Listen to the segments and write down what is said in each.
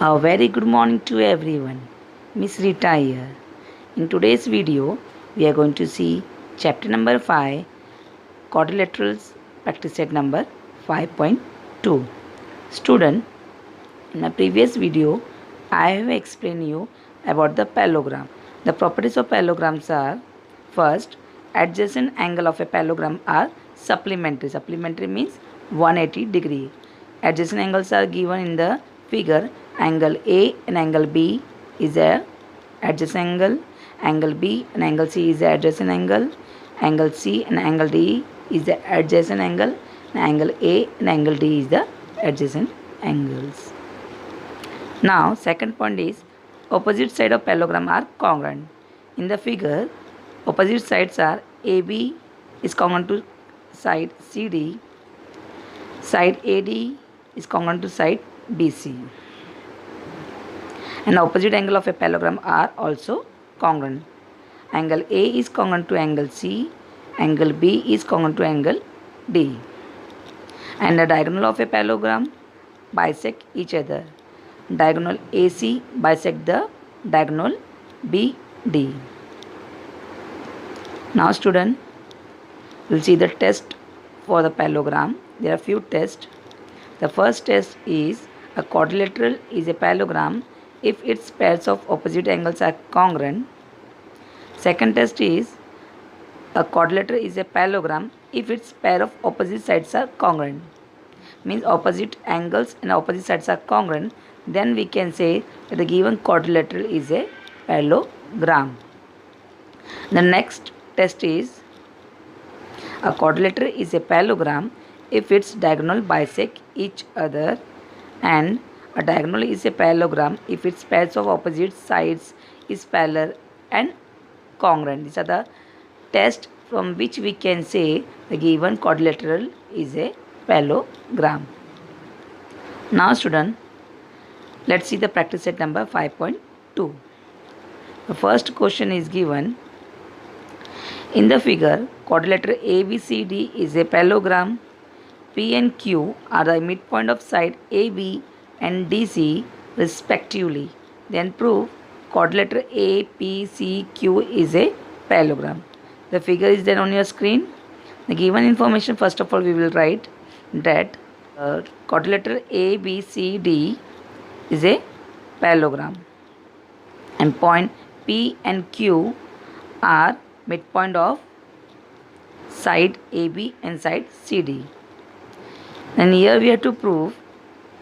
A very good morning to everyone. Miss Rita here. In today's video, we are going to see chapter number 5, quadrilaterals, practice set number 5.2. Student, in a previous video, I have explained you about the parallelogram. The properties of parallelograms are: first, adjacent angle of a parallelogram are supplementary. Supplementary means 180 degree. Adjacent angles are given in the figure. Angle A and angle B is a adjacent angle. Angle B and angle C is a adjacent angle. Angle C and angle D is the adjacent angle. And angle A and angle D is the adjacent angles. Now, second point is opposite side of parallelogram are congruent. In the figure, opposite sides are AB is congruent to side CD, side AD is congruent to side BC, and opposite angle of a parallelogram are also congruent. Angle A is congruent to angle C, angle B is congruent to angle D, and the diagonal of a parallelogram bisect each other. Diagonal AC bisect the diagonal BD. Now student, we'll see the test for the parallelogram. There are few tests. The first test is a quadrilateral is a parallelogram if its pairs of opposite angles are congruent. Second test is a quadrilateral is a parallelogram if its pair of opposite sides are congruent. Means opposite angles and opposite sides are congruent. Then we can say that the given quadrilateral is a parallelogram. The next test is a quadrilateral is a parallelogram if its diagonal bisect each other, and a diagonal is a parallelogram if its pairs of opposite sides is parallel and congruent. These are the tests from which we can say the given quadrilateral is a parallelogram. Now student, let's see the practice set number 5.2. The first question is given. In the figure, quadrilateral ABCD is a parallelogram. P and Q are the midpoint of side AB and DC respectively. Then prove quadrilateral APCQ is a parallelogram. The figure is there on your screen. The given information, first of all, we will write that quadrilateral ABCD is a parallelogram, and point P and Q are midpoint of side AB and side CD. Then here we have to prove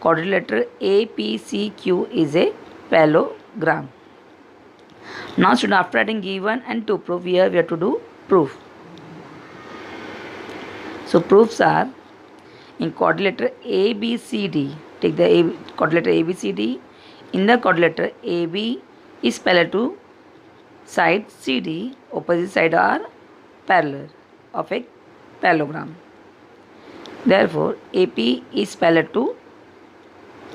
quadrilateral APCQ is a parallelogram. Now student, after writing given and to prove, here we have to do proof. So proofs are: in quadrilateral ABCD, take the quadrilateral ABCD. In the quadrilateral, AB is parallel to side CD, opposite side are parallel of a parallelogram. Therefore, AP is parallel to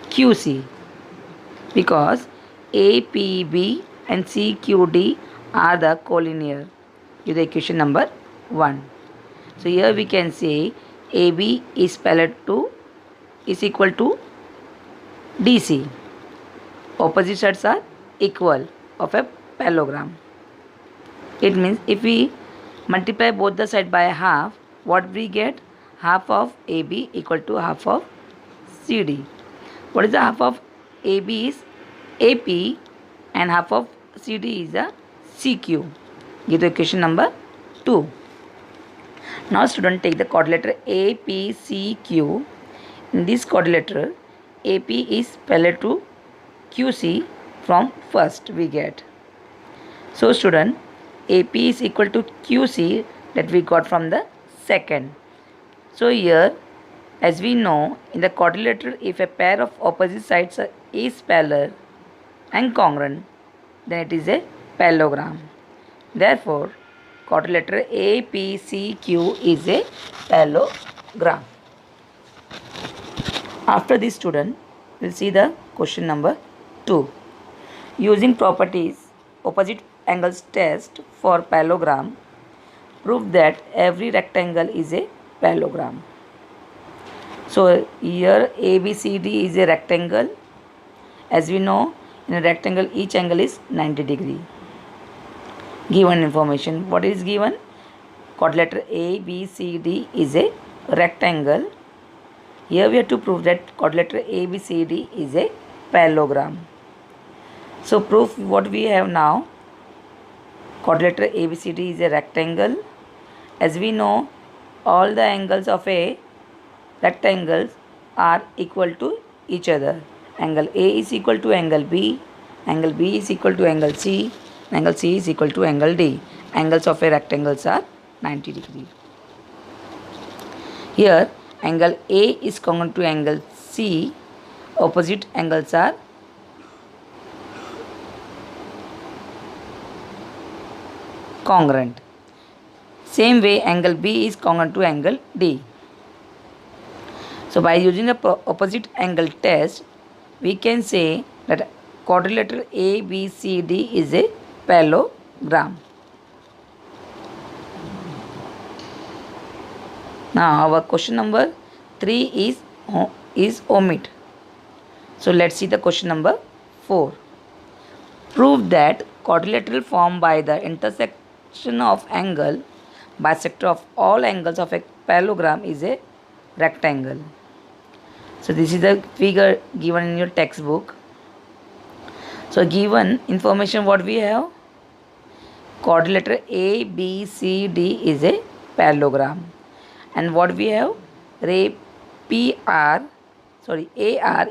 QC because APB and CQD are the collinear. Is the equation number 1. So here we can say AB is parallel to is equal to DC. Opposite sides are equal of a parallelogram. It means if we multiply both the sides by half, what we get? Half of AB equal to half of CD. What is the half of AB is AP and half of CD is a CQ. Give the equation number 2. Now student, take the quadrilateral APCQ. In this quadrilateral, AP is parallel to QC from first we get. So student, AP is equal to QC that we got from the second. So here, as we know, in the quadrilateral, if a pair of opposite sides is parallel and congruent, then it is a parallelogram. Therefore, quadrilateral APCQ is a parallelogram. After this student, we will see the question number 2. Using properties opposite angles test for parallelogram, prove that every rectangle is a parallelogram. So here ABCD is a rectangle. As we know, in a rectangle, each angle is 90 degree. Given information, what is given? Quadrilateral ABCD is a rectangle. Here we have to prove that quadrilateral ABCD is a parallelogram. So proof what we have now, quadrilateral ABCD is a rectangle. As we know, all the angles of a rectangle are equal to each other. Angle A is equal to angle B, angle B is equal to angle C, angle C is equal to angle D. Angles of a rectangles are 90 degree. Here angle A is congruent to angle C, opposite angles are congruent. Same way angle B is congruent to angle D. So by using the opposite angle test, we can say that quadrilateral ABCD is a parallelogram. Now our question number 3 is omit. So let's see the question number 4. Prove that quadrilateral formed by the intersection of angle bisector of all angles of a parallelogram is a rectangle. So this is the figure given in your textbook. So given information what we have, quadrilateral ABCD is a parallelogram, and what we have, ray AR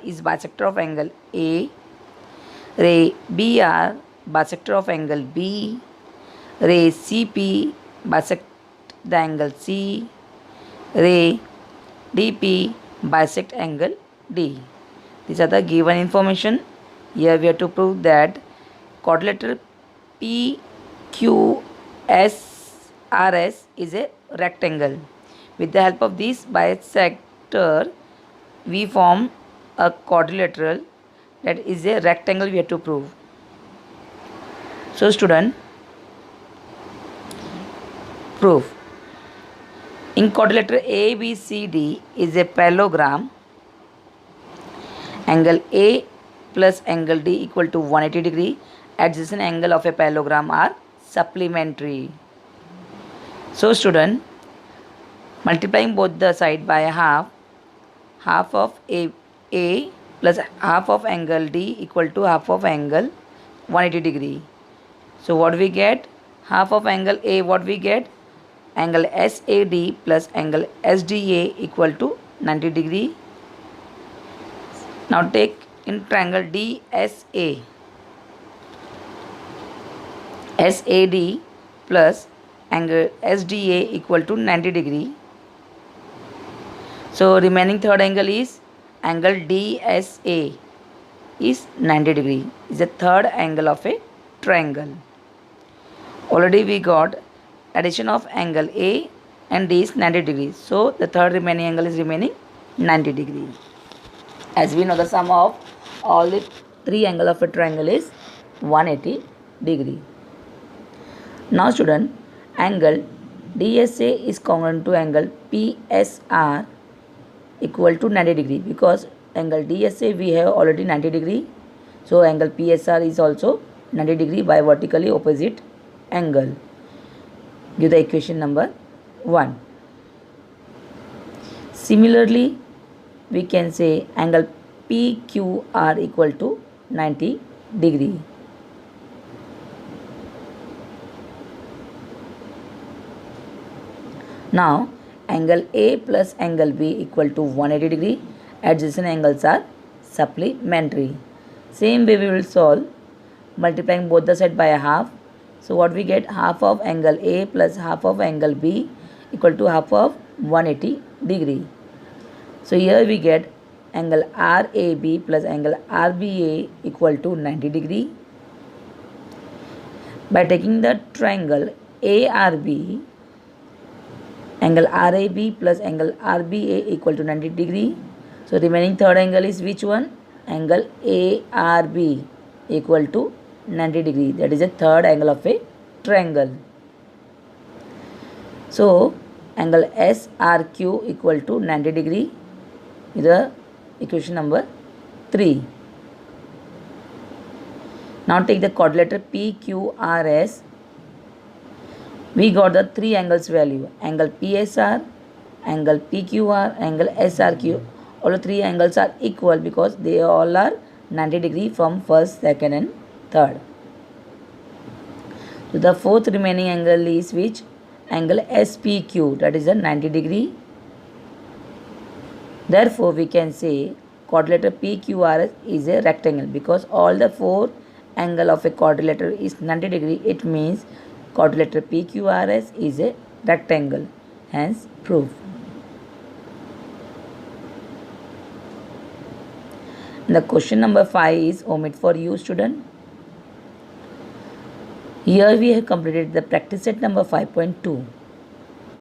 is bisector of angle A, ray BR bisector of angle B, ray CP bisect the angle C, ray DP bisect angle D. These are the given information. Here we have to prove that quadrilateral PQSRS is a rectangle. With the help of this bisector, we form a quadrilateral that is a rectangle we have to prove. So student, proof. In quadrilateral ABCD is a parallelogram. Angle A plus angle D equal to 180 degree. Adjacent angle of a parallelogram are supplementary. So student, multiplying both the side by half of A plus half of angle D equal to half of angle 180 degree. So what we get? Half of angle A, what we get? Angle SAD plus angle SDA equal to 90 degree. Now take in triangle DSA, SAD plus angle SDA equal to 90 degree. So remaining third angle is angle DSA is 90 degree. Is the third angle of a triangle. Already we got addition of angle A and D is 90 degrees. So the third remaining angle is remaining 90 degree. As we know, the sum of all the three angles of a triangle is 180 degree. Now student, angle DSA is congruent to angle PSR equal to 90 degree, because angle DSA we have already 90 degree. So angle PSR is also 90 degree by vertically opposite angle. Give the equation number 1. Similarly, we can say angle PQR equal to 90 degree. Now angle A plus angle B equal to 180 degree. Adjacent angles are supplementary. Same way we will solve, multiplying both the side by a half. So what we get? Half of angle A plus half of angle B equal to half of 180 degree. So here we get angle RAB plus angle RBA equal to 90 degree. By taking the triangle ARB, angle RAB plus angle RBA equal to 90 degree. So remaining third angle is which one? Angle ARB equal to 90 degree. That is a third angle of a triangle. So angle SRQ equal to 90 degree is the equation number 3. Now take the quadrilateral PQRS. We got the three angles value: angle PSR, angle PQR, angle SRQ. All the three angles are equal because they all are 90 degree from first, second and third. So the fourth remaining angle is which? Angle SPQ, that is a 90 degree. Therefore we can say quadrilateral PQRS is a rectangle because all the four angle of a quadrilateral is 90 degree. It means quadrilateral PQRS is a rectangle. Hence proof. The question number 5 is omit for you, student. Here we have completed the practice set number 5.2.